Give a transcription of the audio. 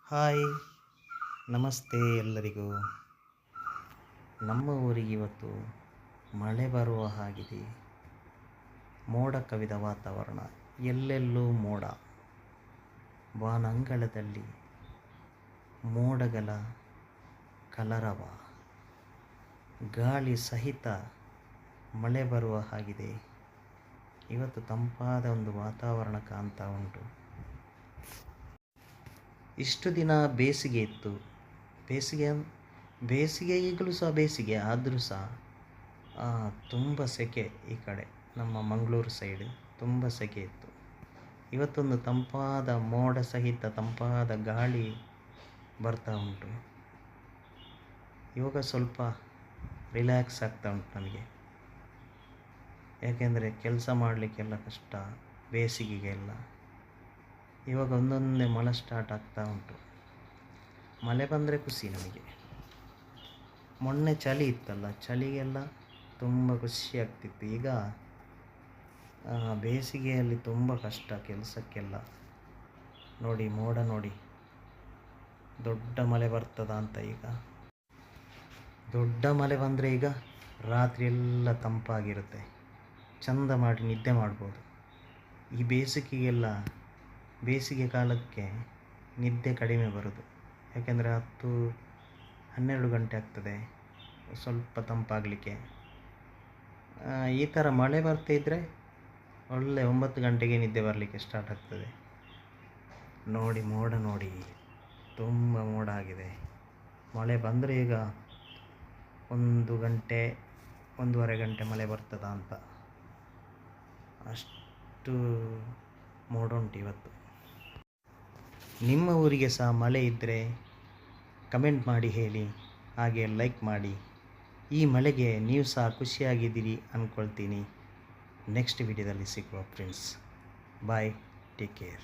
Hi, ನಮಸ್ತೆ ಎಲ್ಲರಿಗೂ. ನಮ್ಮ ಊರಿಗೆ ಇವತ್ತು ಮಳೆ ಬರುವ ಹಾಗಿದೆ. ಮೋಡ ಕವಿದ ವಾತಾವರಣ, ಎಲ್ಲೆಲ್ಲೂ ಮೋಡ. ವಾನಂಗಳದಲ್ಲಿ ಮೋಡಗಳ ಕಲರವ. ಗಾಳಿ ಸಹಿತ ಮಳೆ ಬರುವ ಹಾಗಿದೆ. ಇವತ್ತು ತಂಪಾದ ಒಂದು ವಾತಾವರಣ ಕಾಣ್ತಾ ಉಂಟು. ಇಷ್ಟು ದಿನ ಬೇಸಿಗೆ ಇತ್ತು. ಬೇಸಿಗೆ ಈಗಲೂ ಸಹ ಬೇಸಿಗೆ, ಆದರೂ ಸಹ ತುಂಬ ಸೆಕೆ. ಈ ಕಡೆ ನಮ್ಮ ಮಂಗಳೂರು ಸೈಡ್ ತುಂಬ ಸೆಕೆ ಇತ್ತು. ಇವತ್ತೊಂದು ತಂಪಾದ ಮೋಡ ಸಹಿತ ತಂಪಾದ ಗಾಳಿ ಬರ್ತಾ ಉಂಟು. ಇವಾಗ ಸ್ವಲ್ಪ ರಿಲ್ಯಾಕ್ಸ್ ಆಗ್ತಾ ಉಂಟು ನನಗೆ. ಯಾಕೆಂದರೆ ಕೆಲಸ ಮಾಡಲಿಕ್ಕೆಲ್ಲ ಕಷ್ಟ, ಬೇಸಿಗೆಗೆಲ್ಲ. ಇವಾಗ ಒಂದೊಂದೇ ಮಳೆ ಸ್ಟಾರ್ಟ್ ಆಗ್ತಾ ಉಂಟು. ಮಳೆ ಬಂದರೆ ಖುಷಿ ನಮಗೆ. ಮೊನ್ನೆ ಚಳಿ ಇತ್ತಲ್ಲ, ಚಳಿಗೆಲ್ಲ ತುಂಬ ಖುಷಿ ಆಗ್ತಿತ್ತು. ಈಗ ಬೇಸಿಗೆಯಲ್ಲಿ ತುಂಬ ಕಷ್ಟ ಕೆಲಸಕ್ಕೆಲ್ಲ. ನೋಡಿ ಮೋಡ ನೋಡಿ, ದೊಡ್ಡ ಮಳೆ ಬರ್ತದ ಅಂತ. ಈಗ ದೊಡ್ಡ ಮಳೆ ಬಂದರೆ ಈಗ ರಾತ್ರಿ ಎಲ್ಲ ತಂಪಾಗಿರುತ್ತೆ, ಚಂದ ಮಾಡಿ ನಿದ್ದೆ ಮಾಡ್ಬೋದು. ಈ ಬೇಸಿಗೆ ಕಾಲಕ್ಕೆ ನಿದ್ದೆ ಕಡಿಮೆ ಬರೋದು. ಯಾಕೆಂದರೆ 10-12 ಗಂಟೆ ಆಗ್ತದೆ ಸ್ವಲ್ಪ ತಂಪಾಗಲಿಕ್ಕೆ. ಈ ಥರ ಮಳೆ ಬರ್ತಿದ್ದರೆ ಒಳ್ಳೆ 9 ಗಂಟೆಗೆ ನಿದ್ದೆ ಬರಲಿಕ್ಕೆ ಸ್ಟಾರ್ಟ್ ಆಗ್ತದೆ. ನೋಡಿ ಮೋಡ ನೋಡಿ, ತುಂಬ ಮೋಡ ಆಗಿದೆ. ಮಳೆ ಬಂದರೆ ಈಗ 1 ಗಂಟೆ 1.5 ಗಂಟೆ ಮಳೆ ಬರ್ತದ ಅಂತ, ಅಷ್ಟು ಮೋಡ ಉಂಟು ಇವತ್ತು. ನಿಮ್ಮ ಊರಿಗೆ ಸಹ ಮಳೆ ಇದ್ದರೆ ಕಮೆಂಟ್ ಮಾಡಿ ಹೇಳಿ, ಹಾಗೆ ಲೈಕ್ ಮಾಡಿ. ಈ ಮಳೆಗೆ ನೀವು ಸಹ ಖುಷಿಯಾಗಿದ್ದೀರಿ ಅಂದ್ಕೊಳ್ತೀನಿ. ನೆಕ್ಸ್ಟ್ ವಿಡಿಯೋದಲ್ಲಿ ಸಿಗುವ ಫ್ರೆಂಡ್ಸ್. ಬಾಯ್, ಟೇಕ್ ಕೇರ್.